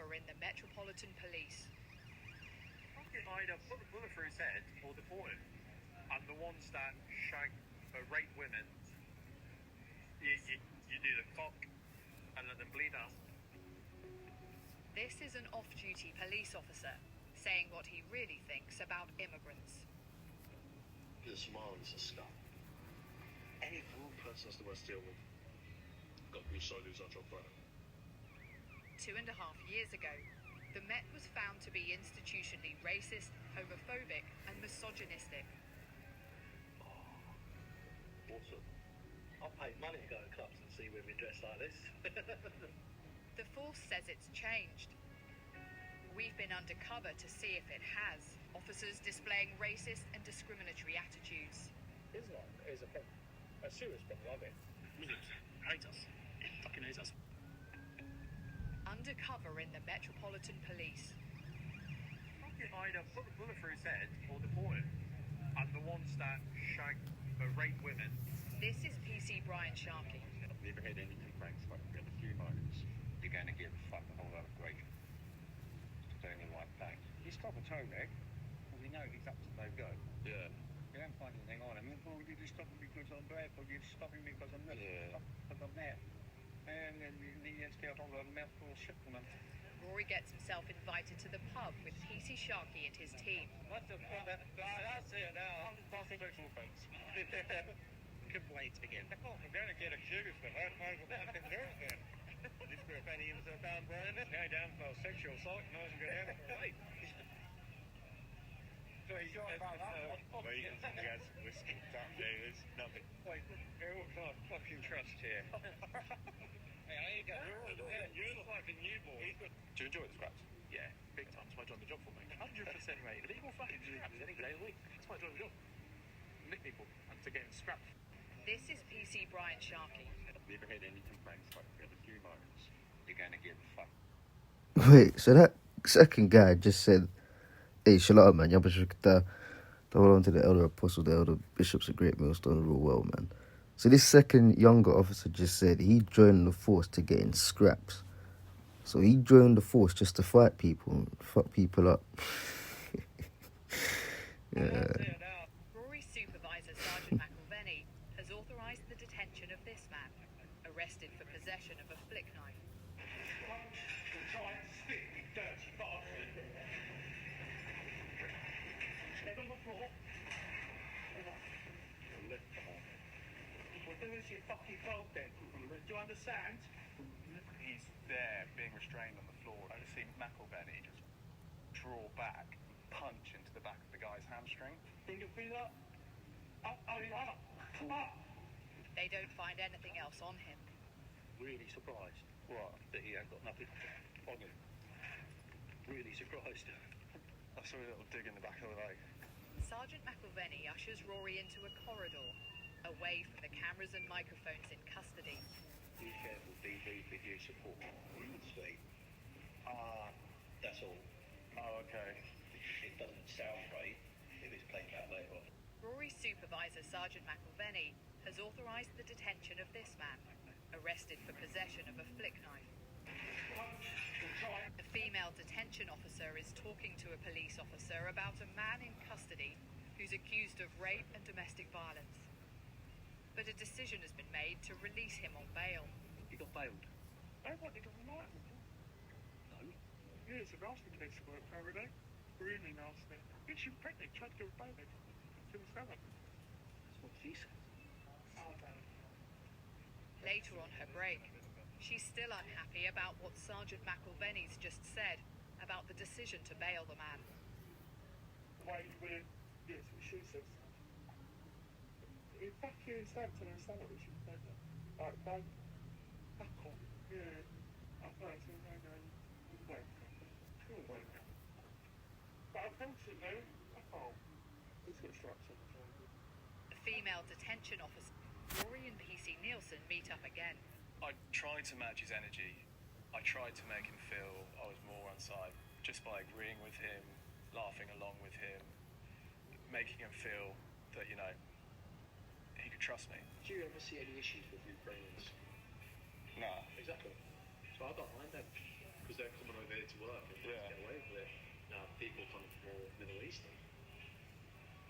undercover in the Metropolitan Police. Either put the bullet through his head or deport him. And the ones that shag or rape women, you do the cock and let them bleed out. This is an off-duty police officer saying what he really thinks about immigrants. The Somalis are scum. Any rude person has the worst deal with. God, we so lose our job, brother. 2.5 years ago, the Met was found to be institutionally racist, homophobic and misogynistic. Oh, awesome. I'll pay money to go to clubs and see women dressed like this. The force says it's changed. We've been undercover to see if it has. Officers displaying racist and discriminatory attitudes. Islam is a problem. A serious problem of it. Muslims hate us. Fucking hate us. Undercover in the Metropolitan Police. Either put the bullet through his head or deport him. And the ones that shag or rape women. This is PC Brian Sharkey. Have you ever had any complaints like in a few moments? You're going to give a fuck a whole lot of grief. Doing the right thing. You stop a tow wreck, well, we know he's up to no good. Yeah. You don't find anything on him. Well, did you stop him because I'm black, or did you stop him because I'm this? Yeah. Because I'm that. And then you need to get hold of a mouthful of shit from him. Rory gets himself invited to the pub with PC Sharkey and his team. What the fuck? I see it now. I'm constitutional offence. Complaint again. I'm going to get accused of it. I'm fucking doing it. This group any of us are down, Brian? Go down for sexual assault. No one's going to have it. Wait. So he's got about that. Me, he has whiskey, don't do this, nothing. Wait, you're all kind of fucking trust here. Hey, there you go. You're the fucking new boy. Do you enjoy the scraps? Yeah, big time. That's why I joined the job for, mate. 100% rate. Illegal fucking scraps any day of the week. That's why I joined the job. Nick people and to get in scraps. This is PC Brian Sharkey. Have you ever had any complaints like in a few moments? You're going to give a fuck. Wait, so that second guy just said, hey, chill out, man. Jabba Shukta. Hold on to the elder apostle, the elder bishops of Great Millstone rule well, man. So this second younger officer just said he joined the force to get in scraps. So he joined the force just to fight people and fuck people up. Yeah. Rory Supervisor Sergeant McElvenny has authorised the detention of this man, arrested for possession of a flick knife. Your fucking fault then. Do you understand? He's there being restrained on the floor. I see McElvenny just draw back, punch into the back of the guy's hamstring. Think you feel up? Up. They don't find anything else on him. Really surprised. What? That he ain't got nothing on him. Really surprised. I saw a little dig in the back of the leg. Sergeant McElvenny ushers Rory into a corridor, away from the cameras and microphones in custody. Be careful, DV video support. Sweet. That's all. Oh, okay. It doesn't sound right if it's played out later on. Rory's supervisor, Sergeant McElvenny, has authorised the detention of this man, arrested for possession of a flick knife. A female detention officer is talking to a police officer about a man in custody who's accused of rape and domestic violence. But a decision has been made to release him on bail. He got bailed. I wanted to remind him. No. Yeah, it's a nasty place to work every day. Really nasty. Gets you pregnant, tried to go baby. To the stomach. That's what she said. Later on her break, she's still unhappy about what Sergeant McElvenny's just said about the decision to bail the man. Why you would yes, she says. In fact, you said to her salary, she said that. Alright, fine. Fuck off. Yeah. I thought it was like, wait. Cool, wait. But unfortunately, I can't. It's got structure. The female detention officer, Rory and PC Nielsen, meet up again. I tried to match his energy. I tried to make him feel I was more on side, just by agreeing with him, laughing along with him, making him feel that, you know, he could trust me. Do you ever see any issues with Ukrainians? Nah. Exactly. So I don't mind them. because they're coming over here to work and Yeah. get away with it. Now, people come from more Middle Eastern,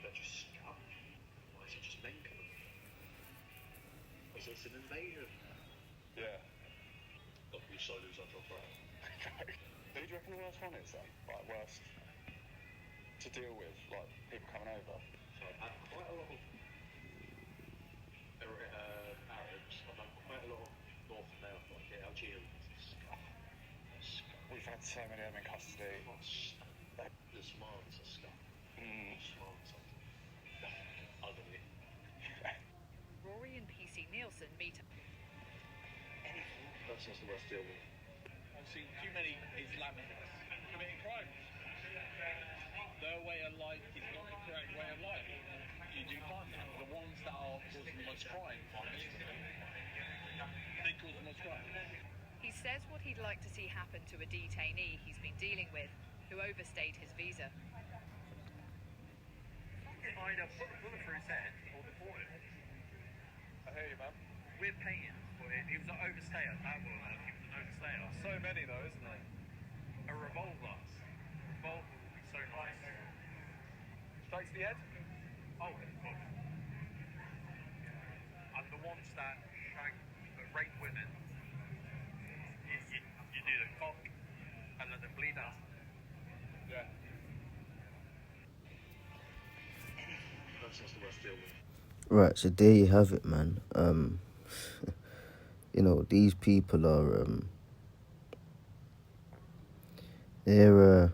they're just scum. Why is it just men coming over? Because it's an invasion. Yeah. Got blue soldiers on top right. Who do you reckon the worst one is then? Like, worst to deal with, like, people coming over? So I've had quite a lot of Arabs. I've had quite a lot of North America, like the Algerians. Scum. They're scum. We've had so many of them in custody. Not scum. The Somalians are scum. Somalians are ugly. Rory and PC Nielsen meet. Any person's the worst deal with. I've seen too many Islamics committing crimes. Their way of life is not the correct way of life. You do find that. The ones that are causing the most crime on the internet, they cause the most crime. He says what he'd like to see happen to a detainee he's been dealing with, who overstayed his visa. Either put a bullet through his head or deport him. I hear you, man. We're paying for it. He was an overstayer. That was he was an overstayer. So many though, isn't there? A revolver. Revolver would be so nice. Straight to the head? Oh, God. And the ones that rape women, you do the cock and let them bleed out. Yeah. Person's the worst deal with. Right, so there you have it, man. You know, these people are they're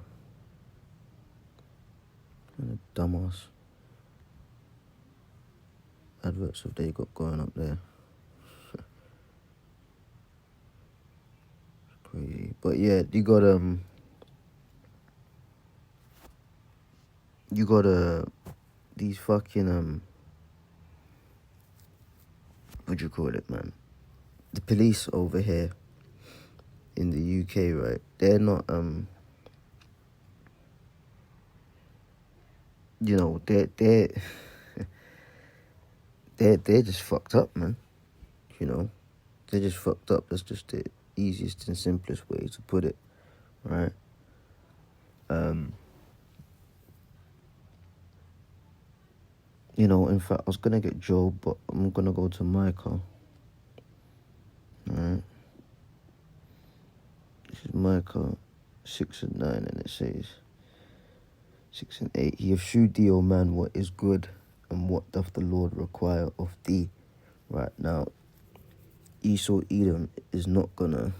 kind of dumbass adverts have they got going up there. It's crazy. But yeah, you got these fucking what do you call it, man? The police over here in the UK, right? They're not you know, they're just fucked up, man. You know, they're just fucked up. That's just the easiest and simplest way to put it, right? You know, in fact, I was gonna get Joe, but I'm gonna go to Micah. Alright. This is Micah 6 and 9, and it says 6 and 8. He have shewed thee, O man, what is good, and what doth the Lord require of thee. Right now, Esau Edom is not gonna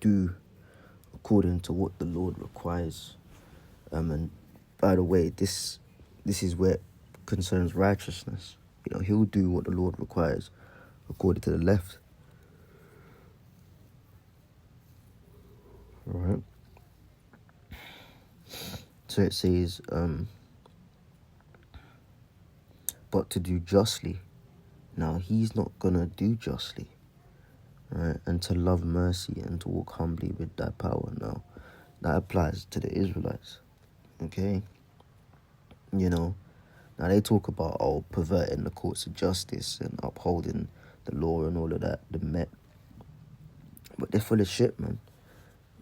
do according to what the Lord requires. And by the way, this is where it concerns righteousness. You know, he'll do what the Lord requires according to the left. Alright. So it says, but to do justly. Now, he's not gonna do justly. Right? And to love mercy and to walk humbly with thy power. Now, that applies to the Israelites. Okay? You know, now they talk about, perverting the courts of justice and upholding the law and all of that, the Met. But they're full of shit, man.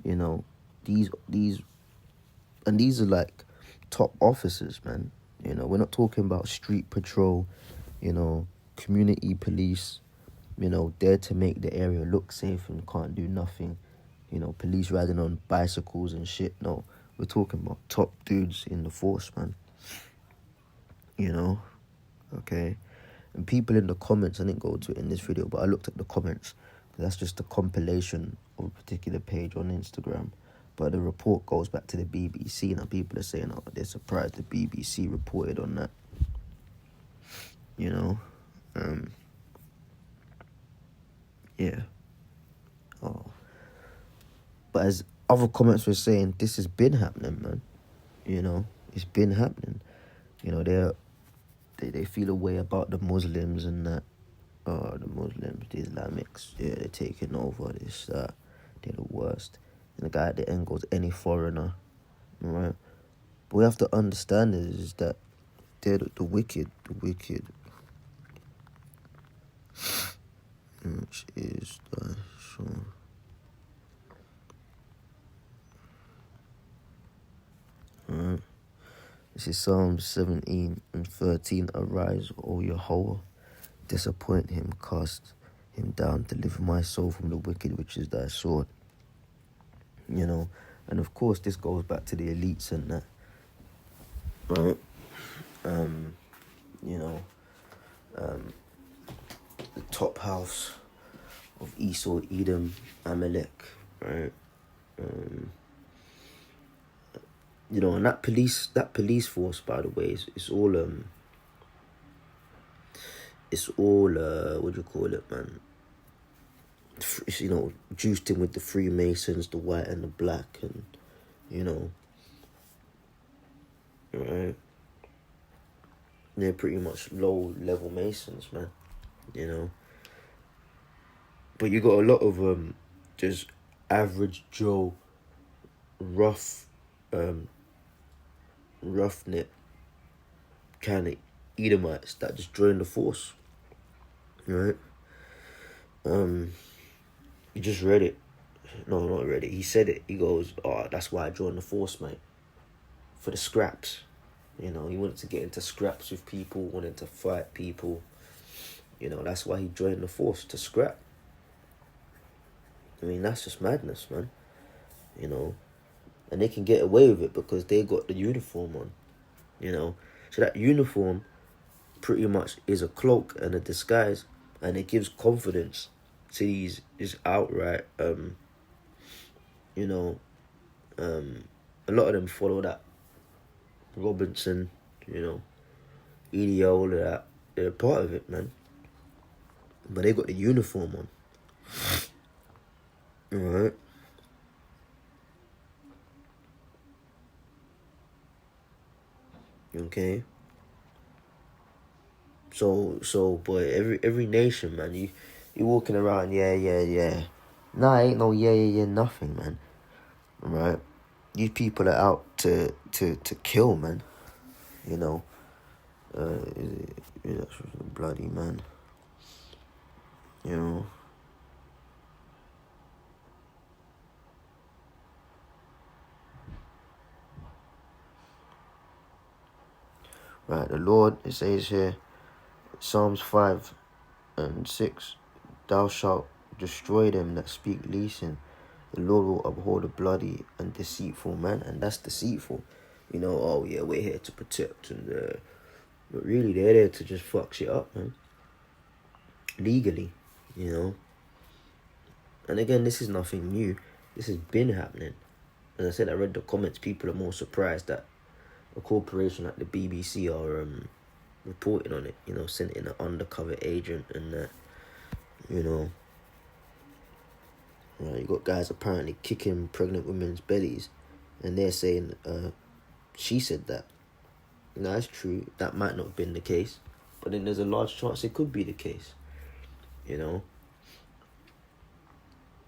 You know, these are like top officers, man. You know, we're not talking about street patrol, you know, community police, you know, there to make the area look safe and can't do nothing. You know, police riding on bicycles and shit. No, we're talking about top dudes in the force, man. You know, okay? And people in the comments, I didn't go to it in this video, but I looked at the comments. That's just a compilation of a particular page on Instagram. But the report goes back to the BBC. Now people are saying, they're surprised the BBC reported on that. You know? Yeah. Oh. But as other comments were saying, this has been happening, man. You know? It's been happening. You know, they feel a way about the Muslims and that. Oh, the Muslims, the Islamics, yeah, they're taking over this, they're the worst. And the guy at the end goes, any foreigner, right? But we have to understand is that they're the wicked, which is the This is Psalm 17 and 13. Arise, O Yahweh, disappoint him, cast him down, deliver my soul from the wicked, which is thy sword. You know, and of course this goes back to the elites and that, right? You know, the top house of Esau, Edom, Amalek, right? You know, and that police force, by the way, it's all what do you call it, man? It's, you know, juiced in with the Freemasons, the white and the black, and you know, right? They're pretty much low level Masons, man. You know, but you got a lot of just average Joe, roughneck kind of Edomites that just joined the force, right? He just read it. No, not read it. He said it. He goes, "Oh, that's why I joined the force, mate. For the scraps." You know, he wanted to get into scraps with people, wanted to fight people. You know, that's why he joined the force, to scrap. I mean, that's just madness, man. You know, and they can get away with it because they got the uniform on. You know, so that uniform pretty much is a cloak and a disguise, and it gives confidence to these outright, you know, a lot of them follow that. Robinson, you know, EDO, all of that, they're a part of it, man. But they got the uniform on. Alright. Okay. So, boy, every nation, man, you walking around, yeah. Nah, ain't no yeah, nothing, man. Right? These people are out to kill, man. You know. That's bloody, man. You know. Right, the Lord, it says here, Psalms 5 and 6, thou shalt destroy them that speak leasing. The Lord will abhor the bloody and deceitful man, and that's deceitful. You know, oh yeah, we're here to protect, and but really they're there to just fuck shit up, man. Legally, you know. And again, this is nothing new. This has been happening. As I said, I read the comments. People are more surprised that a corporation like the BBC are reporting on it. You know, sent in an undercover agent and that. You know. You got guys apparently kicking pregnant women's bellies, and they're saying she said that. No, that's true. That might not have been the case, but then there's a large chance it could be the case. You know,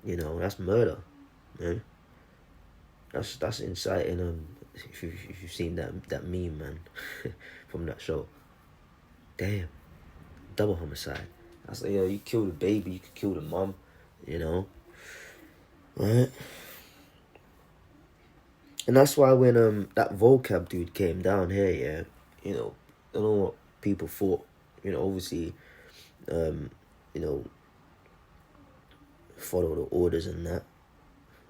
that's murder, man. That's inciting. If you've seen that meme, man, from that show. Damn, double homicide. I was like, yo, you kill the baby, you could kill the mom, you know. Right? And that's why when that vocab dude came down here, yeah, you know, I don't know what people thought, you know, obviously, you know, follow the orders and that,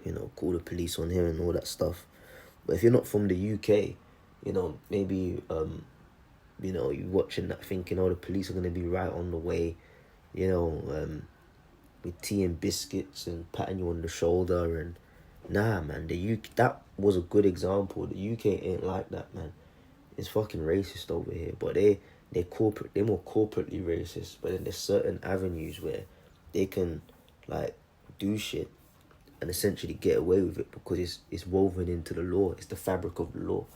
you know, call the police on him and all that stuff. But if you're not from the UK, you know, maybe, you know, you're watching that thinking, oh, the police are going to be right on the way, you know, with tea and biscuits and patting you on the shoulder. And nah, man, the UK, that was a good example. The UK ain't like that, man. It's fucking racist over here, but they're more corporately racist. But then there's certain avenues where they can like do shit and essentially get away with it because it's woven into the law. It's the fabric of the law.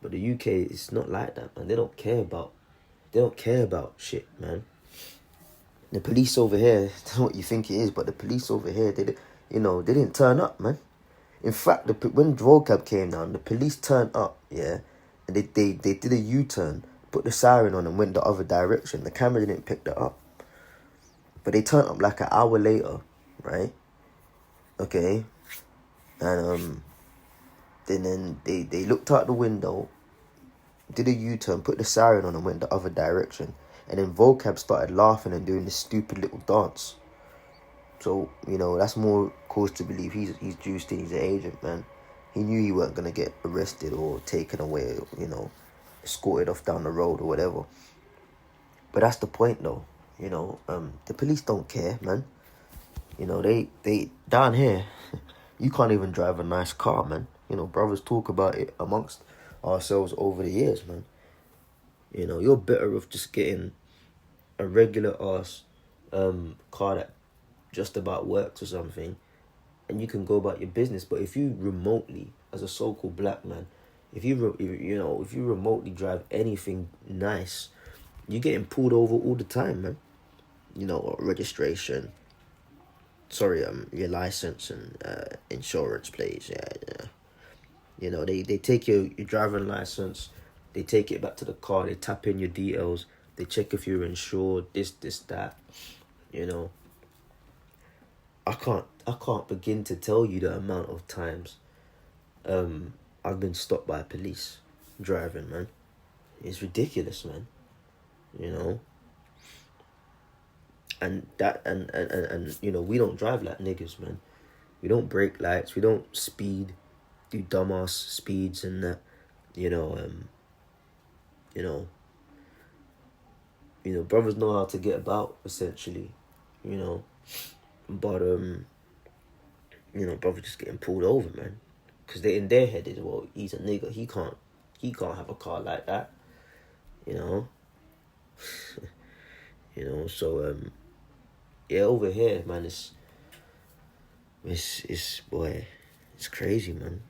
But the UK, it's not like that, man. They don't care about shit, man. The police over here, that's what you think it is, but the police over here, they didn't turn up, man. In fact, when vocab came down, the police turned up, yeah, and they did a U-turn, put the siren on and went the other direction. The camera didn't pick that up. But they turned up like an hour later, right? Okay. And then they looked out the window, did a U-turn, put the siren on and went the other direction. And then Vocab started laughing and doing this stupid little dance. So, you know, that's more cause to believe he's juiced in, he's an agent, man. He knew he weren't going to get arrested or taken away, you know, escorted off down the road or whatever. But that's the point, though. You know, the police don't care, man. You know, they down here, you can't even drive a nice car, man. You know, brothers talk about it amongst ourselves over the years, man. You know, you're better off just getting a regular ass car that just about works or something, and you can go about your business. But if you remotely, as a so-called black man, if you remotely drive anything nice, you're getting pulled over all the time, man. You know, registration. Sorry, your license and insurance, please. Yeah. You know, they take your driving license, they take it back to the car, they tap in your details, they check if you're insured, this, that. You know, I can't begin to tell you the amount of times I've been stopped by police driving, man. It's ridiculous, man. You know. And that and you know, we don't drive like niggas, man. We don't break lights, we don't speed, do dumbass speeds and that, you know, brothers know how to get about, essentially, you know. But you know, brothers just getting pulled over, man. Cause they in their head is, well, he's a nigga, he can't have a car like that. You know? You know, so yeah, over here, man, it's boy, it's crazy, man.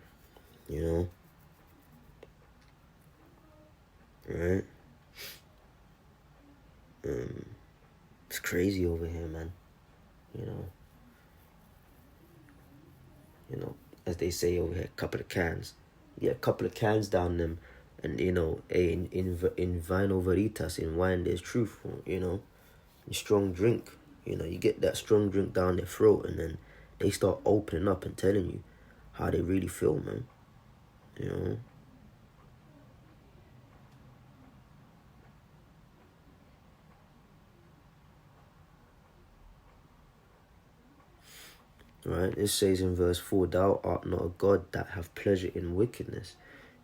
You know? Right? It's crazy over here, man. You know, as they say over here, a couple of cans. Yeah, a couple of cans down them, and you know, in vino veritas, in wine there's truth. You know, in strong drink. You know, you get that strong drink down their throat, and then they start opening up and telling you how they really feel, man. You know. Right, it says in verse 4, thou art not a God that have pleasure in wickedness,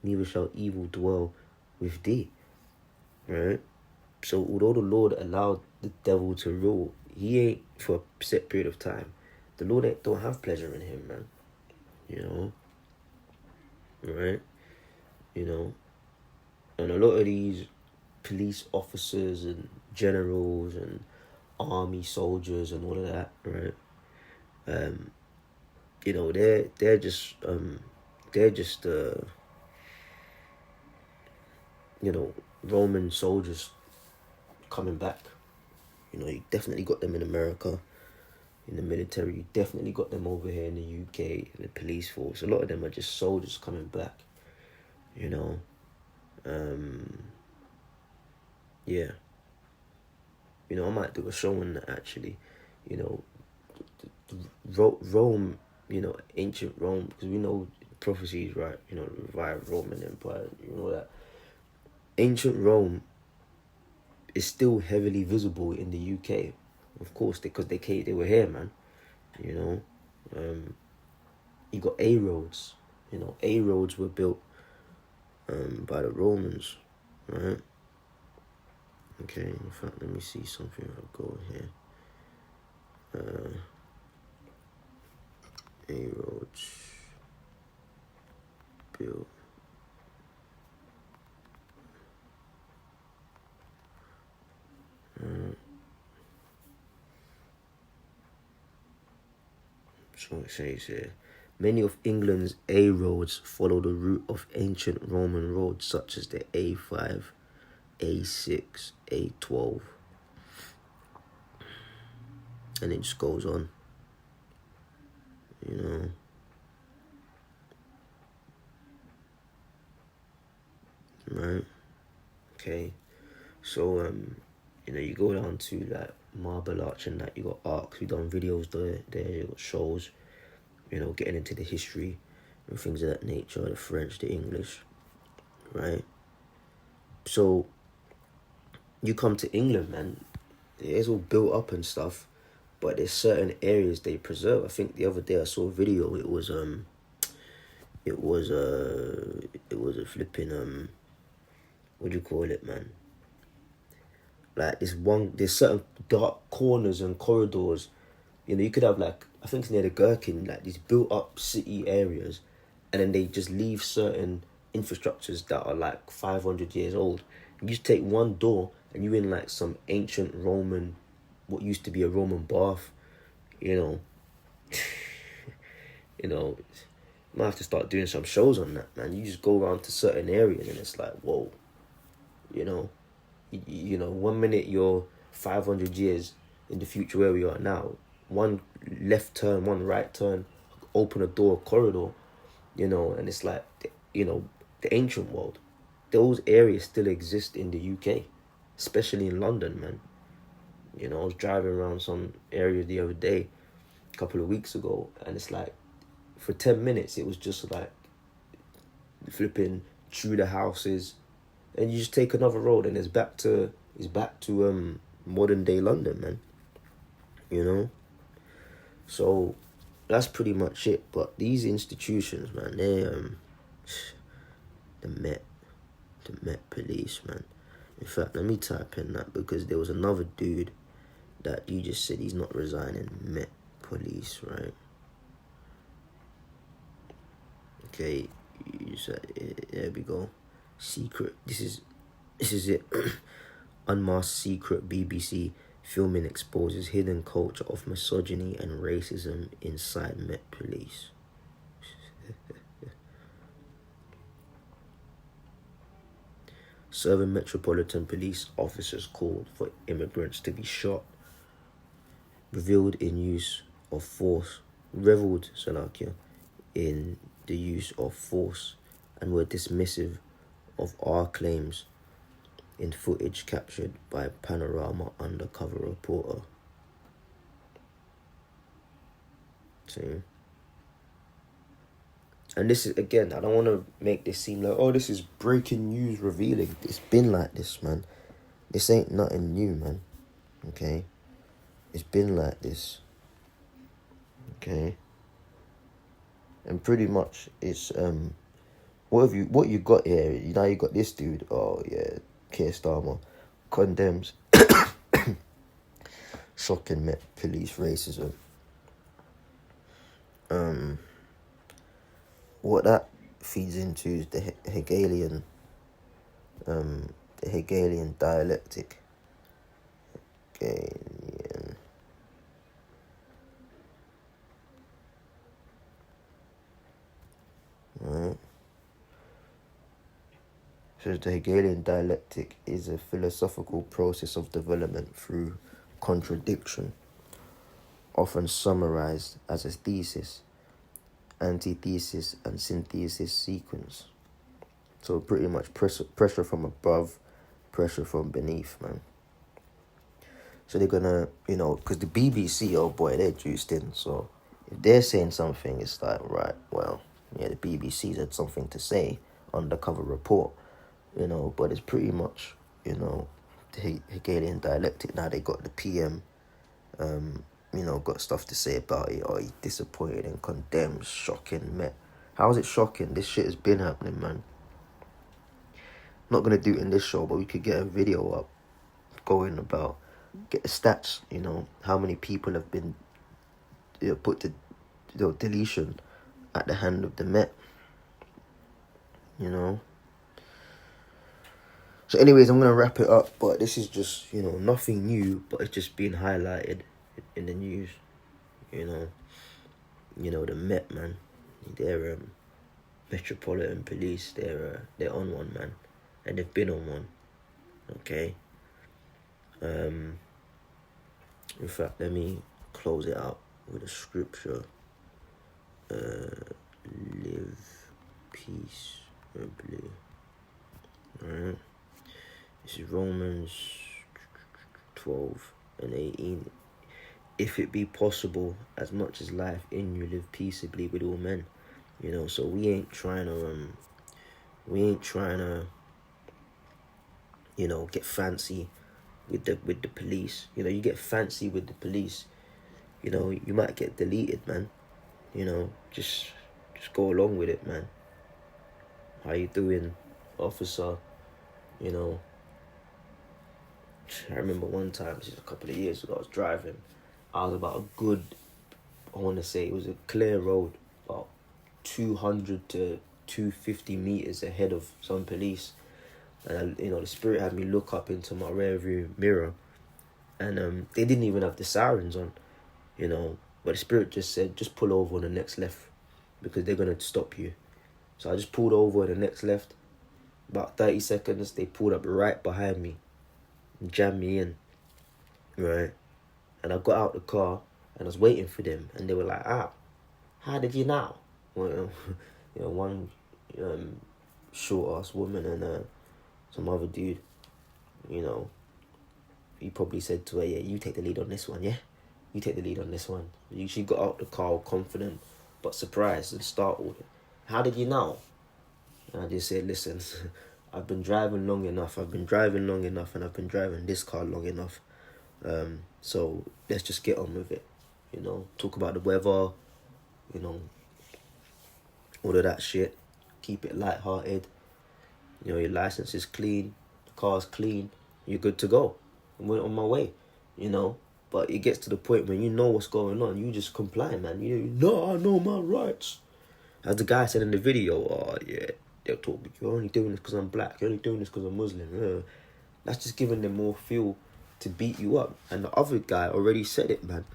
neither shall evil dwell with thee. Right? So although the Lord allowed the devil to rule, he ain't for a set period of time. The Lord don't have pleasure in him, man. You know? Right? You know? And a lot of these police officers and generals and army soldiers and all of that, right? You know, they're just you know, Roman soldiers coming back. You know, you definitely got them in America, in the military. You definitely got them over here in the UK, in the police force. A lot of them are just soldiers coming back. You know, yeah. You know, I might do a show on that, actually. You know, Rome, you know, ancient Rome, because we know prophecies, right? You know, the revived Roman Empire, you know that. Ancient Rome is still heavily visible in the UK, of course, because they were here, man. You know, you got A roads. You know, A roads were built by the Romans, right? Okay, in fact, let me see something. I'll go here. A roads built. So it says here, many of England's A roads follow the route of ancient Roman roads such as the A5, A6, A12. And it just goes on. You know. Right? Okay. So, you know, you go down to like Marble Arch and that, you got arcs, we done videos there, you got shows, you know, getting into the history and things of that nature, the French, the English, right? So you come to England, man, it's all built up and stuff, but there's certain areas they preserve. I think the other day I saw a video. It was a flipping what do you call it, man? Like there's certain dark corners and corridors. You know, you could have like, I think it's near the Gherkin, like these built up city areas, and then they just leave certain infrastructures that are like 500 years old. You just take one door and you're in like some ancient Roman, what used to be a Roman bath, you know. You know, might have to start doing some shows on that, man. You just go around to certain areas and it's like, whoa, you know. You know, 1 minute you're 500 years in the future where we are now. One left turn, one right turn, open a door, corridor, you know, and it's like, you know, the ancient world. Those areas still exist in the UK, especially in London, man. You know, I was driving around some area the other day, a couple of weeks ago, and it's like, for 10 minutes, it was just like flipping through the houses, and you just take another road, and it's back to modern day London, man. You know, so that's pretty much it. But these institutions, man, they the Met Police, man. In fact, let me type in that, because there was another dude that you just said he's not resigning. Met Police, right? Okay, you said, there we go. Secret. This is it. Unmasked secret BBC filming exposes hidden culture of misogyny and racism inside Met Police. Seven Metropolitan Police officers called for immigrants to be shot. Reveled in the use of force, and were dismissive of our claims in footage captured by Panorama undercover reporter. See? And this is, again, I don't want to make this seem like, oh, this is breaking news revealing. It's been like this, man. This ain't nothing new, man. Okay? It's been like this. Okay? And pretty much it's, what you got here, you know, you got this dude, oh yeah, Keir Starmer, condemns shocking Met Police racism. What that feeds into is the Hegelian dialectic. Hegelian. Right. So the Hegelian dialectic is a philosophical process of development through contradiction, often summarized as a thesis, antithesis, and synthesis sequence. So pretty much pressure from above, pressure from beneath, man. So they're gonna, you know, because the BBC, oh boy, they're juiced in. So if they're saying something, it's like, right, well, yeah, the BBC's had something to say, undercover report, you know, but it's pretty much, you know, the Hegelian dialectic. Now they got the PM, you know, got stuff to say about it, or he's disappointed and condemns, shocking, Met. How is it shocking? This shit has been happening, man. Not going to do it in this show, but we could get a video up going about, get the stats, you know, how many people have been, you know, put to, you know, deletion at the hand of the Met, you know. So anyways, I'm going to wrap it up, but this is just, you know, nothing new, but it's just been highlighted in the news, you know, the Met, man, they're Metropolitan Police, they're on one, man, and they've been on one, okay. In fact, let me close it out with a scripture. Live peaceably. Alright. This is Romans 12:18. If it be possible, as much as life in you, live peaceably with all men. You know, so we ain't trying to you know, get fancy with the police. You know, you get fancy with the police, you know, you might get deleted, man. You know, just go along with it, man. How you doing, officer? You know, I remember one time, this is a couple of years ago, I was driving. I was about a good, I want to say it was a clear road, about 200 to 250 meters ahead of some police. And, you know, the Spirit had me look up into my rear view mirror. And they didn't even have the sirens on, you know. But the Spirit just said, just pull over on the next left because they're going to stop you. So I just pulled over on the next left. About 30 seconds, they pulled up right behind me and jammed me in, right? And I got out the car and I was waiting for them. And they were like, how did you know? Well, you know, one short-ass woman and some other dude, you know, he probably said to her, yeah, you take the lead on this one, yeah? You take the lead on this one. She got out the car confident but surprised and startled. How did you know? And I just said, listen, I've been driving long enough. And I've been driving this car long enough. So let's just get on with it. You know, talk about the weather, you know, all of that shit. Keep it lighthearted. You know, your license is clean, the car's clean, you're good to go. I went on my way, you know. But it gets to the point when you know what's going on, you just comply, man. I know my rights. As the guy said in the video, oh yeah, they'll talk, you're only doing this because I'm black, you're only doing this because I'm Muslim. That's just giving them more fuel to beat you up. And the other guy already said it, man.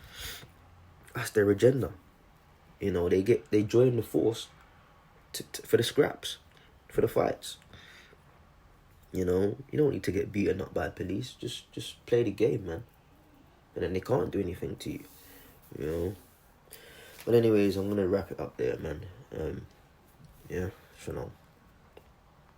That's their agenda. You know, they join the force for the scraps, for the fights. You know, you don't need to get beaten up by police. Just play the game, man. And then they can't do anything to you. You know. But anyways, I'm gonna wrap it up there, man. Yeah, for now.